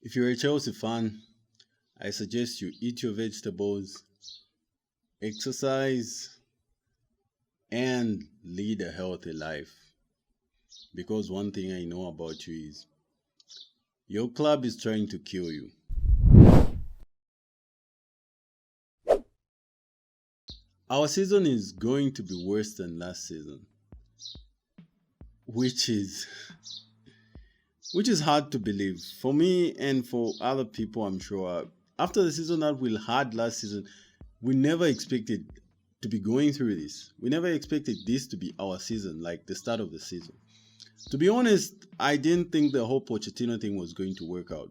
If you're a Chelsea fan, I suggest you eat your vegetables, exercise, and lead a healthy life. Because one thing I know about you is your club is trying to kill you. Our season is going to be worse than last season, which is which is hard to believe for me and for other people. I'm sure after the season that we had last season, we never expected to be going through this. We never expected this to be our season, like the start of the season. To be honest, I didn't think the whole Pochettino thing was going to work out.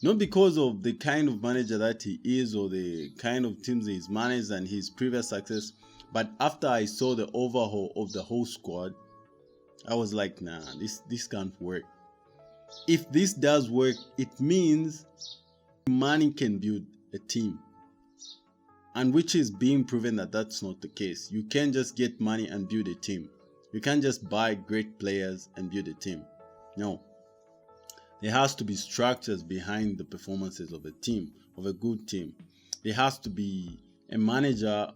Not because of the kind of manager that he is or the kind of teams he's managed and his previous success, but after I saw the overhaul of the whole squad, I was like, nah, this can't work. If this does work, it means money can build a team, and which is being proven that that's not the case. You can't just get money and build a team. You can't just buy great players and build a team. No, there has to be structures behind the performances of a team, of a good team. There has to be a manager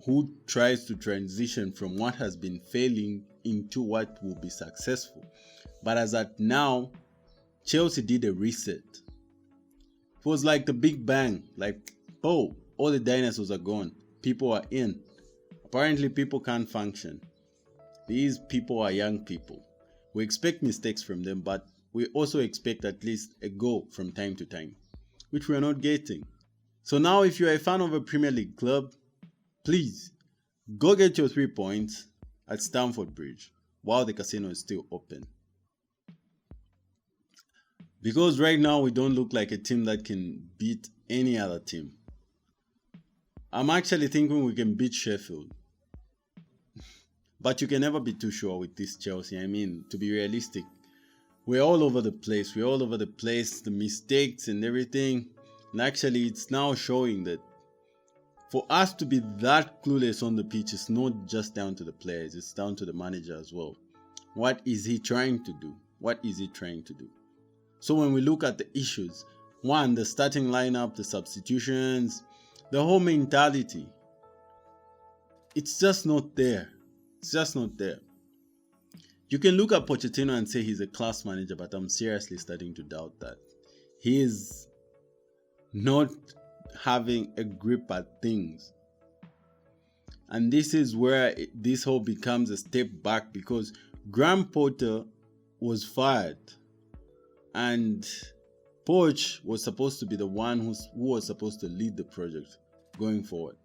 who tries to transition from what has been failing into what will be successful. But as at now, Chelsea did a reset. It was like the Big Bang, like, oh, all the dinosaurs are gone. People are in. Apparently, people can't function. These people are young people. We expect mistakes from them, but we also expect at least a goal from time to time, which we are not getting. So now, if you're a fan of a Premier League club, please go get your 3 points at Stamford Bridge while the casino is still open. Because right now we don't look like a team that can beat any other team. I'm actually thinking we can beat Sheffield. But you can never be too sure with this Chelsea. I mean, to be realistic, we're all over the place. We're all over the place, the mistakes and everything. And actually, it's now showing that for us to be that clueless on the pitch, it's not just down to the players, it's down to the manager as well. What is he trying to do? What is he trying to do? So when we look at the issues, one, the starting lineup, the substitutions, the whole mentality, it's just not there. It's just not there. You can look at Pochettino and say he's a class manager, but I'm seriously starting to doubt that. He is not having a grip at things. And this is where this whole becomes a step back because Graham Potter was fired and Poch was supposed to be the one who was supposed to lead the project going forward.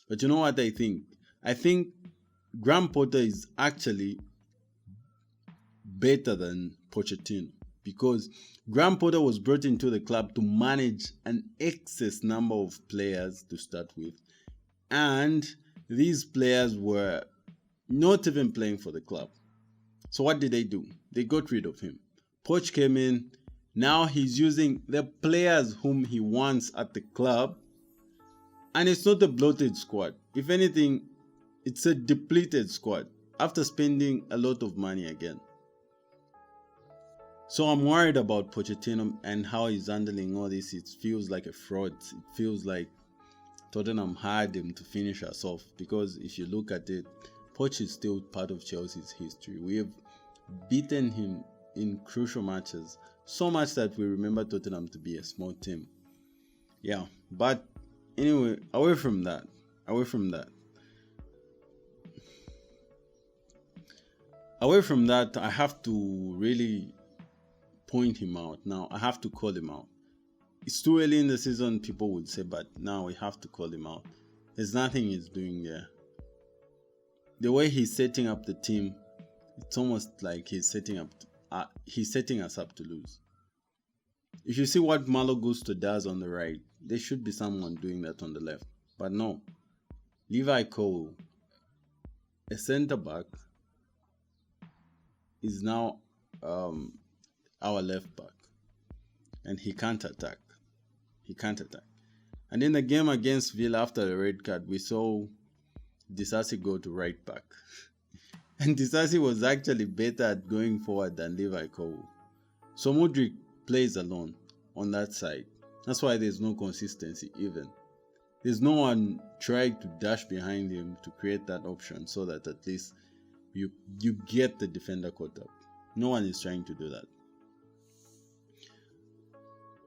But you know what I think? I think Graham Potter is actually better than Pochettino because Graham Potter was brought into the club to manage an excess number of players to start with, and these players were not even playing for the club. So what did they do? They got rid of him. Poch came in. Now he's using the players whom he wants at the club, and it's not a bloated squad. If anything, it's a depleted squad after spending a lot of money again. So I'm worried about Pochettino and how he's handling all this. It feels like a fraud. It feels like Tottenham hired him to finish us off because if you look at it, Poch is still part of Chelsea's history. We have beaten him in crucial matches, so much that we remember Tottenham to be a small team. Yeah, but anyway, away from that, away from that, away from that, I have to really point him out. Now, I have to call him out. It's too early in the season, people would say, but now we have to call him out. There's nothing he's doing there. The way he's setting up the team, it's almost like he's setting us up to lose. If you see what Malo Gusto does on the right, there should be someone doing that on the left. But no. Levi Cole, a center back, is now our left back. And he can't attack. He can't attack. And in the game against Villa after the red card, we saw Disasi go to right back. And Disasi was actually better at going forward than Levi Cole. So Mudryk plays alone on that side. That's why there's no consistency even. There's no one trying to dash behind him to create that option so that at least you get the defender caught up. No one is trying to do that.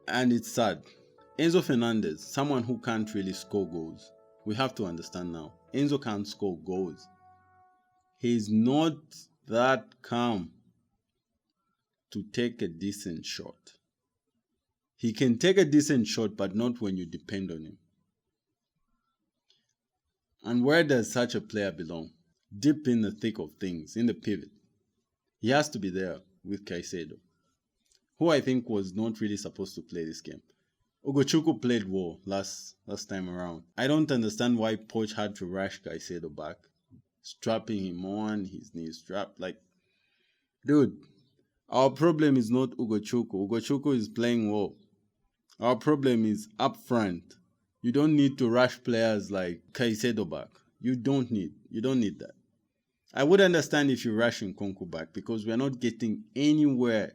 And it's sad. Enzo Fernandez, someone who can't really score goals. We have to understand now. Enzo can't score goals. He's not that calm to take a decent shot. He can take a decent shot, but not when you depend on him. And where does such a player belong? Deep in the thick of things, in the pivot. He has to be there with Caicedo, who I think was not really supposed to play this game. Ugochukwu played well last time around. I don't understand why Poch had to rush Caicedo back, strapping him on, his knees strapped. Like, dude, our problem is not Ugochukwu. Ugochukwu is playing well. Our problem is up front. You don't need to rush players like Caicedo back. You don't need that. I would understand if you're rushing Nkunku back because we're not getting anywhere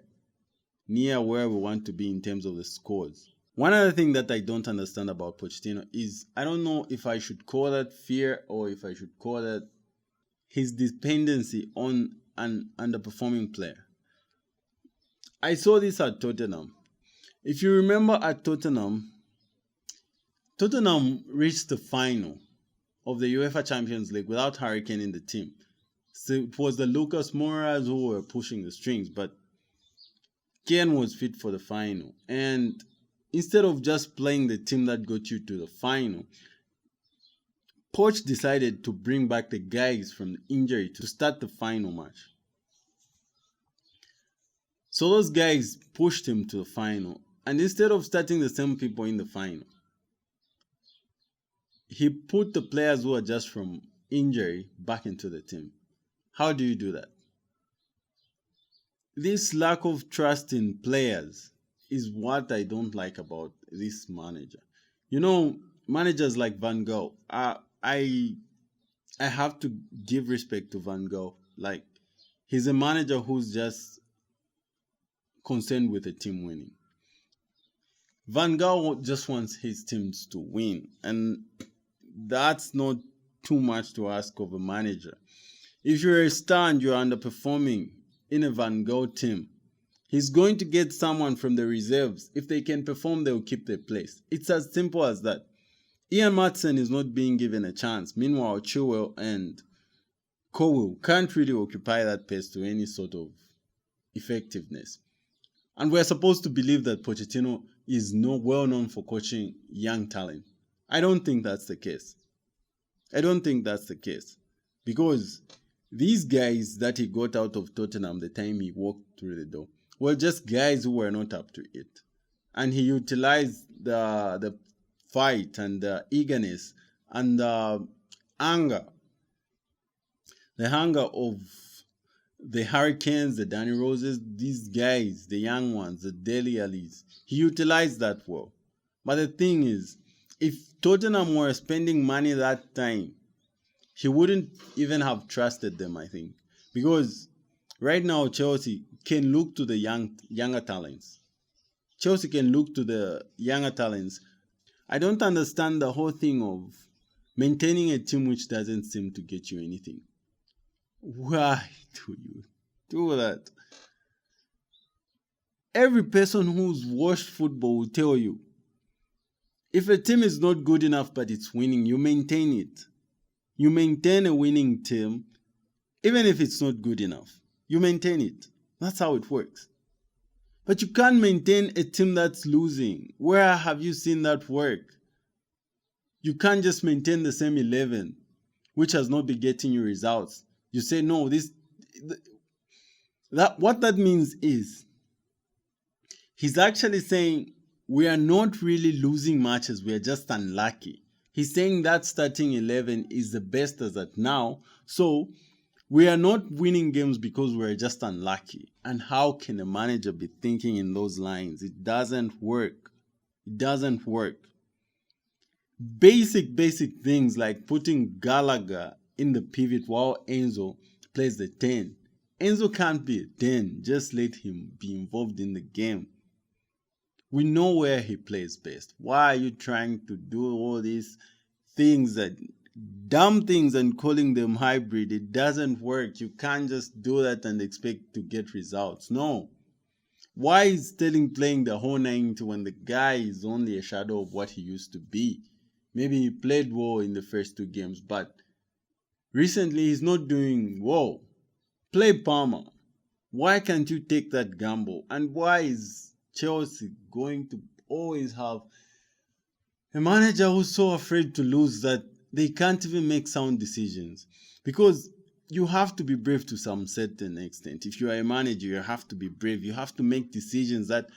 near where we want to be in terms of the scores. One other thing that I don't understand about Pochettino is I don't know if I should call that fear or if I should call that his dependency on an underperforming player. I saw this at Tottenham. If you remember at Tottenham reached the final of the UEFA Champions League without Harry Kane in the team. So it was the Lucas Moura who were pushing the strings, but Kane was fit for the final. And instead of just playing the team that got you to the final, Poch decided to bring back the guys from the injury to start the final match. So those guys pushed him to the final. And instead of starting the same people in the final, he put the players who are just from injury back into the team. How do you do that? This lack of trust in players is what I don't like about this manager. You know, managers like Van Gaal, I have to give respect to Van Gaal. Like, he's a manager who's just concerned with the team winning. Van Gaal just wants his teams to win, and that's not too much to ask of a manager. If you're a star and you're underperforming in a Van Gaal team, he's going to get someone from the reserves. If they can perform, they'll keep their place. It's as simple as that. Ian Maatsen is not being given a chance. Meanwhile, Chilwell and Cowell can't really occupy that place to any sort of effectiveness. And we're supposed to believe that Pochettino is well known for coaching young talent. I don't think that's the case. Because these guys that he got out of Tottenham the time he walked through the door were just guys who were not up to it. And he utilized the fight and the eagerness and the anger. The hunger of the Hurricanes, the Danny Roses, these guys, the young ones, the Dele Allis. He utilized that well. But the thing is, if Tottenham were spending money that time, he wouldn't even have trusted them, I think. Because right now, Chelsea can look to the younger talents. Chelsea can look to the younger talents. I don't understand the whole thing of maintaining a team which doesn't seem to get you anything. Why do you do that? Every person who's watched football will tell you, if a team is not good enough but it's winning, you maintain it. You maintain a winning team, even if it's not good enough. You maintain it. That's how it works. But you can't maintain a team that's losing. Where have you seen that work? You can't just maintain the same 11, which has not been getting you results. You say, no, what that means is, he's actually saying, we are not really losing matches, we are just unlucky. He's saying that starting 11 is the best as at now. So we are not winning games because we're just unlucky. And how can a manager be thinking in those lines? It doesn't work. It doesn't work. Basic things like putting Gallagher in the pivot while Enzo plays the 10. Enzo can't be a 10. Just let him be involved in the game. We know where he plays best. Why are you trying to do all these things that dumb things and calling them hybrid? It doesn't work. You can't just do that and expect to get results. No. Why is Sterling playing the whole 90 when the guy is only a shadow of what he used to be? Maybe he played well in the first 2 games, but recently he's not doing well. Play Palmer. Why can't you take that gamble? And why is Chelsea going to always have a manager who's so afraid to lose that they can't even make sound decisions? Because you have to be brave to some certain extent. If you are a manager, you have to be brave. You have to make decisions that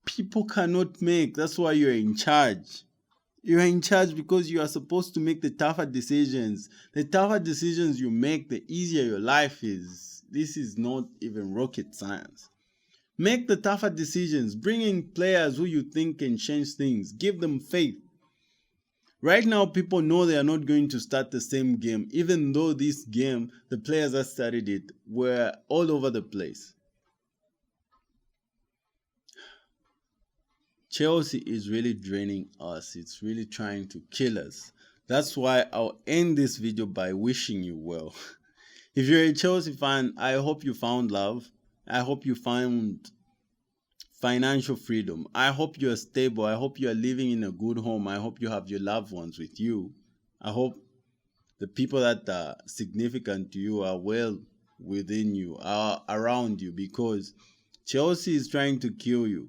people cannot make. That's why you're in charge. You're in charge because you are supposed to make the tougher decisions. The tougher decisions you make, the easier your life is. This is not even rocket science. Make the tougher decisions. Bring in players who you think can change things. Give them faith. Right now, people know they are not going to start the same game, even though this game, the players that started it were all over the place. Chelsea is really draining us. It's really trying to kill us. That's why I'll end this video by wishing you well. If you're a Chelsea fan, I hope you found love. I hope you found financial freedom. I hope you're stable. I hope you're living in a good home. I hope you have your loved ones with you. I hope the people that are significant to you are well within you, are around you, because Chelsea is trying to kill you.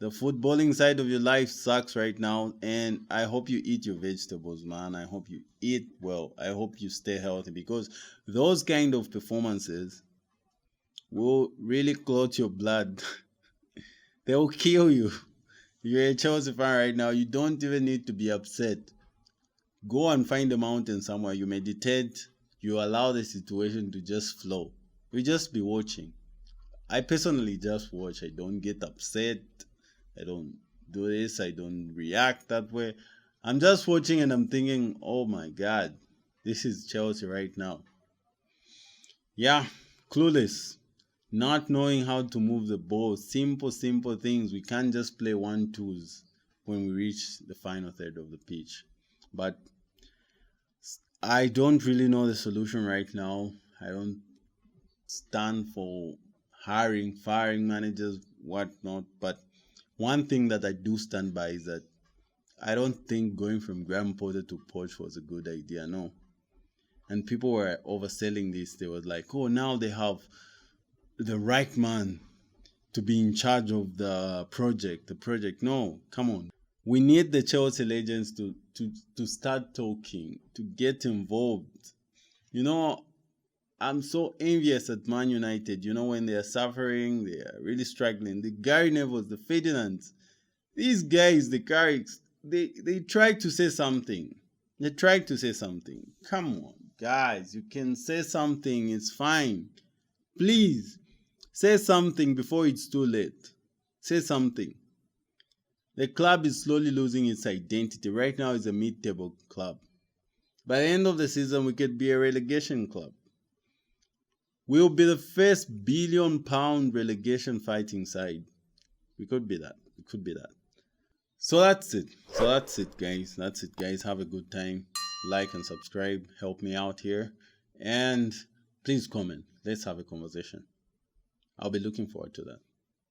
The footballing side of your life sucks right now, and I hope you eat your vegetables, man. I hope you eat well. I hope you stay healthy, because those kind of performances will really clot your blood. They will kill you. You're a Chelsea fan right now. You don't even need to be upset. Go and find a mountain somewhere. You meditate. You allow the situation to just flow. You just be watching. I personally just watch. I don't get upset. I don't do this. I don't react that way. I'm just watching and I'm thinking, oh my God, this is Chelsea right now. Yeah, clueless. Not knowing how to move the ball. Simple things. We can't just play 1-2s when we reach the final third of the pitch. But I don't really know the solution right now. I don't stand for hiring, firing managers, whatnot. But one thing that I do stand by is that I don't think going from Graham Potter to Poch was a good idea, no. And people were overselling this. They were like, oh, now they have the right man to be in charge of the project. No, come on. We need the Chelsea legends to start talking, to get involved. You know, I'm so envious at Man United. You know, when they are suffering, they are really struggling. The Gary Nevilles, the Ferdinands, these guys, the Carricks, they try to say something. They try to say something. Come on, guys, you can say something. It's fine. Please, say something before it's too late. Say something. The club is slowly losing its identity. Right now, it's a mid-table club. By the end of the season, we could be a relegation club. We'll be the first billion-pound relegation fighting side. We could be that. We could be that. So that's it. Guys. That's it, guys. Have a good time. Like and subscribe. Help me out here. And please comment. Let's have a conversation. I'll be looking forward to that.